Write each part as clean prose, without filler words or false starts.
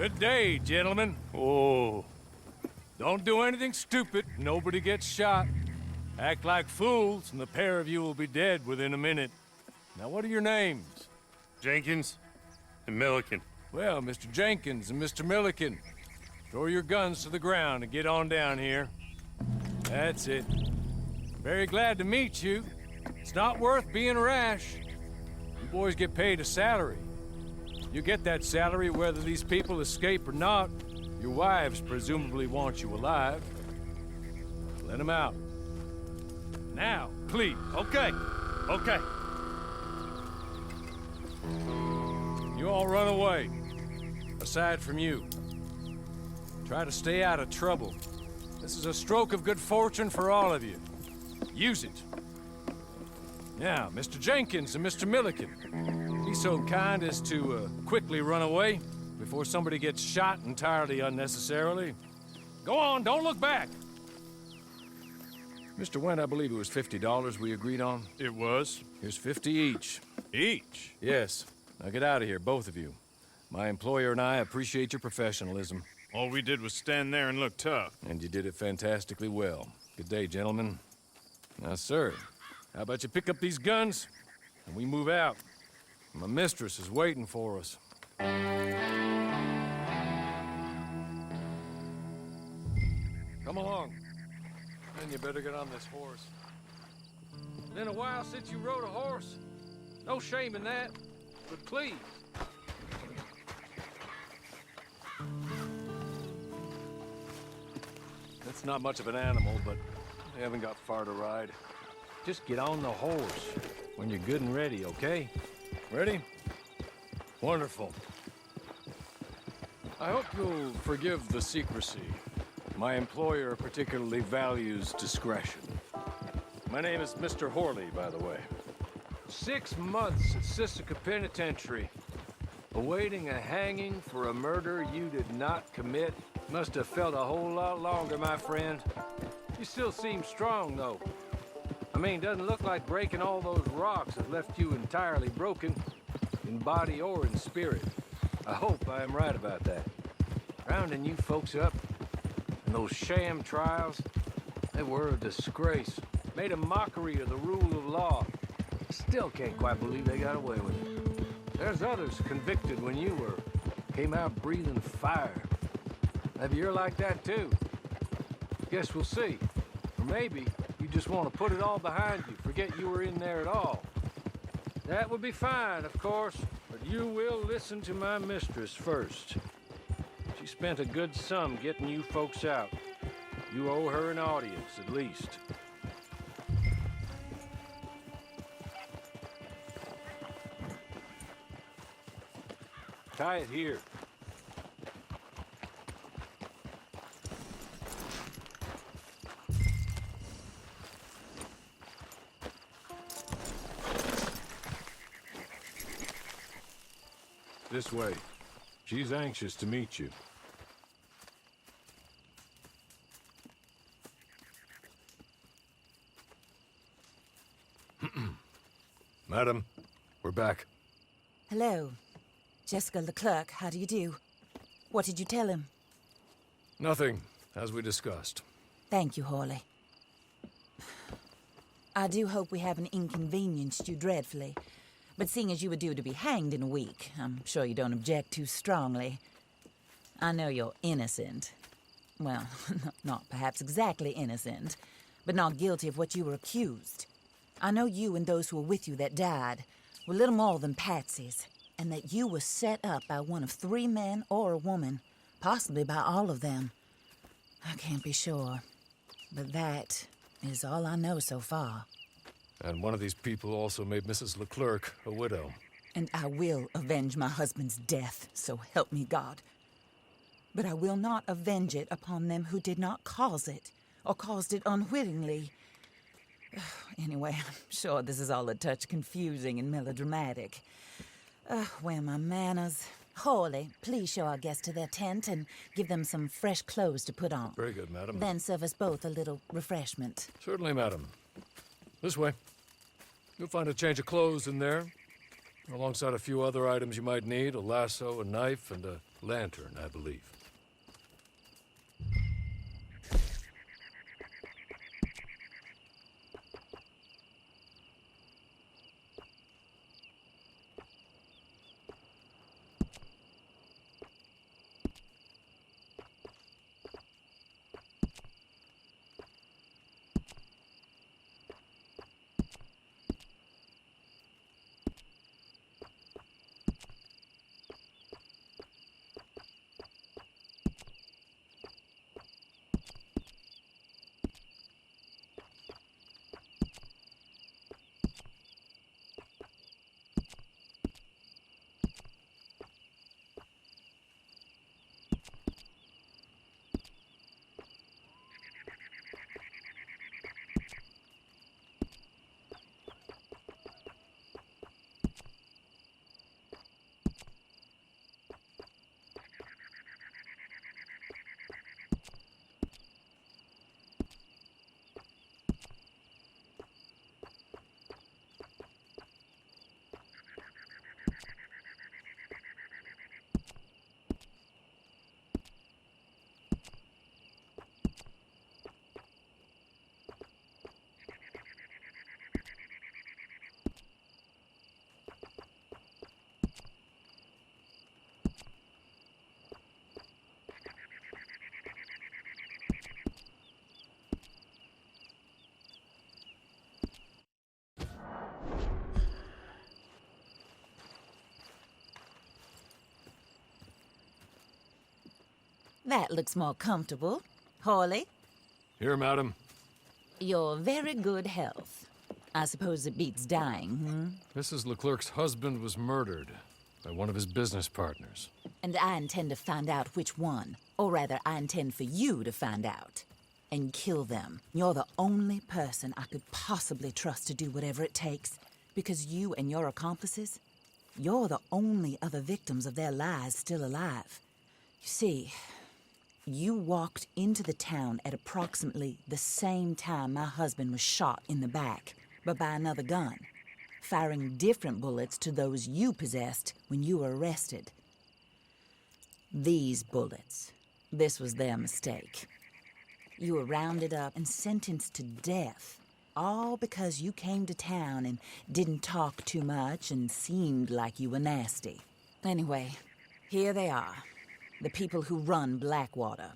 Good day, gentlemen. Oh. Don't do anything stupid. Nobody gets shot. Act like fools, and the pair of you will be dead within a minute. Now, what are your names? Jenkins and Milliken. Well, Mr. Jenkins and Mr. Milliken, throw your guns to the ground and get on down here. That's it. Very glad to meet you. It's not worth being rash. You boys get paid a salary. You get that salary whether these people escape or not. Your wives presumably want you alive. Let them out. Now, please. Okay. You all run away. Aside from you. Try to stay out of trouble. This is a stroke of good fortune for all of you. Use it. Now, Mr. Jenkins and Mr. Milliken, be so kind as to quickly run away before somebody gets shot entirely unnecessarily. Go on, don't look back. Mr. Wendt, I believe it was $50 we agreed on. It was. Here's 50 each. Each? Yes. Now get out of here, both of you. My employer and I appreciate your professionalism. All we did was stand there and look tough. And you did it fantastically well. Good day, gentlemen. Now, sir, how about you pick up these guns and we move out? My mistress is waiting for us. Come along. Then you better get on this horse. Been a while since you rode a horse. No shame in that, but please. That's not much of an animal, but they haven't got far to ride. Just get on the horse when you're good and ready, okay? Ready? Wonderful. I hope you'll forgive the secrecy. My employer particularly values discretion. My name is Mr. Horley, by the way. 6 months at Sisika Penitentiary, awaiting a hanging for a murder you did not commit. Must have felt a whole lot longer, my friend. You still seem strong, though. I mean, doesn't look like breaking all those rocks has left you entirely broken, in body or in spirit. I hope I am right about that. Rounding you folks up, and those sham trials, they were a disgrace. Made a mockery of the rule of law. Still can't quite believe they got away with it. There's others convicted when you were. Came out breathing fire. Maybe you're like that too. Guess we'll see. Or maybe you just want to put it all behind you, forget you were in there at all. That would be fine, of course, but you will listen to my mistress first. She spent a good sum getting you folks out. You owe her an audience, at least. Tie it here. This way. She's anxious to meet you. Madam, we're back. Hello. Jessica Leclerc, how do you do? What did you tell him? Nothing, as we discussed. Thank you, Horley. I do hope we haven't inconvenienced you dreadfully. But seeing as you were due to be hanged in a week, I'm sure you don't object too strongly. I know you're innocent. Well, not perhaps exactly innocent, but not guilty of what you were accused. I know you and those who were with you that died were little more than patsies, and that you were set up by one of 3 men or a woman, possibly by all of them. I can't be sure, but that is all I know so far. And one of these people also made Mrs. Leclerc a widow. And I will avenge my husband's death, so help me God. But I will not avenge it upon them who did not cause it, or caused it unwittingly. Anyway, I'm sure this is all a touch confusing and melodramatic. Where are my manners? Horley, please show our guests to their tent and give them some fresh clothes to put on. Very good, madam. Then serve us both a little refreshment. Certainly, madam. This way. You'll find a change of clothes in there. alongside a few other items you might need, a lasso, a knife, and a lantern, I believe. That looks more comfortable. Hawley, Here, madam. you're very good health. I suppose it beats dying, hmm? Mrs. Leclerc's husband was murdered by one of his business partners. And I intend to find out which one. Or rather, I intend for you to find out. And kill them. You're the only person I could possibly trust to do whatever it takes. Because you and your accomplices, you're the only other victims of their lies still alive. You see, you walked into the town at approximately the same time my husband was shot in the back, but by another gun, firing different bullets to those you possessed when you were arrested. These bullets, this was their mistake. You were rounded up and sentenced to death, all because you came to town and didn't talk too much and seemed like you were nasty. Anyway, here they are. The people who run Blackwater.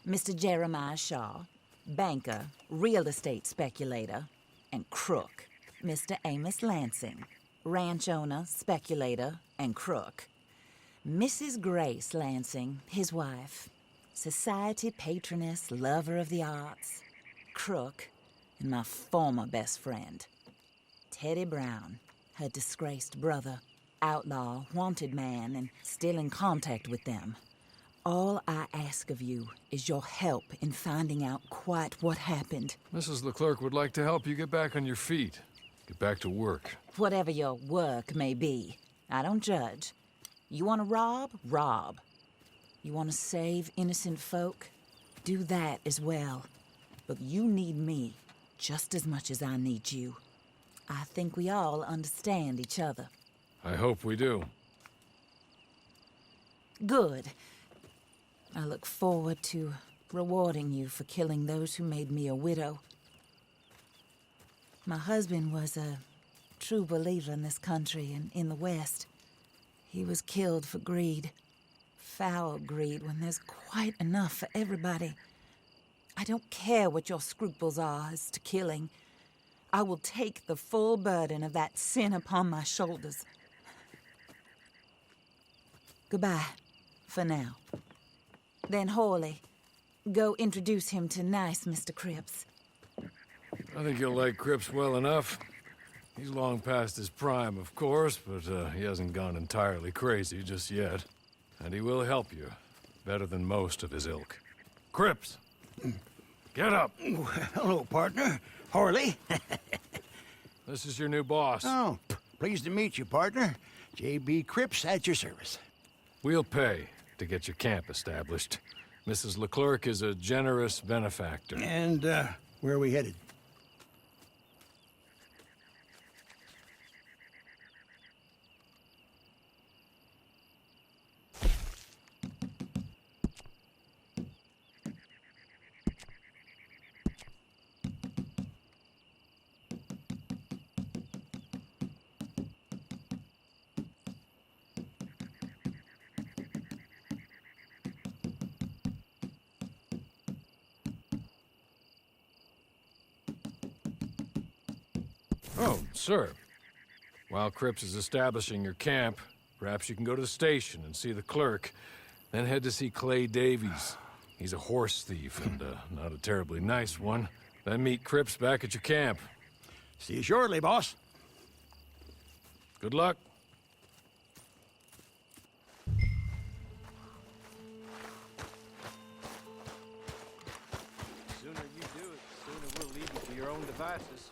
Mr. Jeremiah Shaw, banker, real estate speculator, and crook. Mr. Amos Lansing, ranch owner, speculator, and crook. Mrs. Grace Lansing, his wife, society patroness, lover of the arts, crook, and my former best friend. Teddy Brown, her disgraced brother, outlaw, wanted man, and still in contact with them. All I ask of you is your help in finding out quite what happened. Mrs. Leclerc would like to help you get back on your feet. Get back to work. Whatever your work may be, I don't judge. You want to rob? Rob. You want to save innocent folk? Do that as well. But you need me just as much as I need you. I think we all understand each other. I hope we do. Good. I look forward to rewarding you for killing those who made me a widow. My husband was a true believer in this country and in the West. He was killed for greed. Foul greed when there's quite enough for everybody. I don't care what your scruples are as to killing. I will take the full burden of that sin upon my shoulders. Goodbye, for now. Then Hawley, go introduce him to nice Mr. Cripps. I think you'll like Cripps well enough. He's long past his prime, of course, but he hasn't gone entirely crazy just yet. And he will help you, better than most of his ilk. Cripps! Get up! Hello, partner. Hawley. This is your new boss. Oh, pleased to meet you, partner. J.B. Cripps at your service. We'll pay to get your camp established. Mrs. Leclerc is a generous benefactor. And, where are we headed? Oh, sir. While Cripps is establishing your camp, perhaps you can go to the station and see the clerk, then head to see Clay Davies. He's a horse thief, and not a terribly nice one. Then meet Cripps back at your camp. See you shortly, boss. Good luck. The sooner you do it, the sooner we'll leave you to your own devices.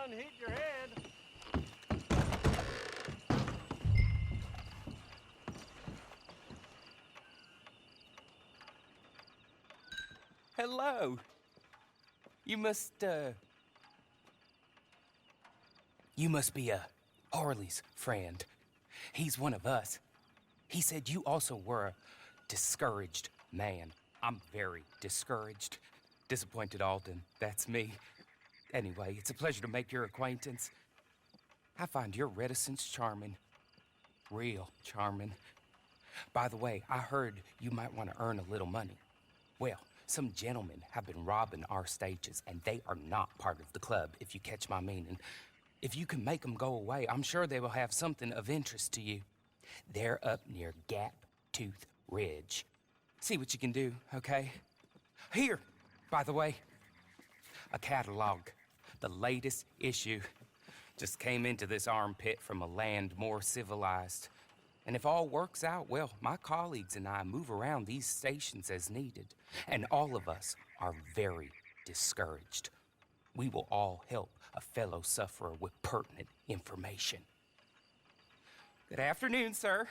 Hit your head. Hello. You must be Harley's friend. He's one of us. He said you also were a discouraged man. I'm very discouraged. Disappointed Alden, that's me. Anyway, it's a pleasure to make your acquaintance. I find your reticence charming. Real charming. By the way, I heard you might want to earn a little money. Well, some gentlemen have been robbing our stages, and they are not part of the club, if you catch my meaning. If you can make them go away, I'm sure they will have something of interest to you. They're up near Gap Tooth Ridge. See what you can do, okay? Here, by the way, a catalog. The latest issue. Just came into this armpit from a land more civilized. And if all works out, well, my colleagues and I move around these stations as needed. And all of us are very discouraged. We will all help a fellow sufferer with pertinent information. Good afternoon, sir.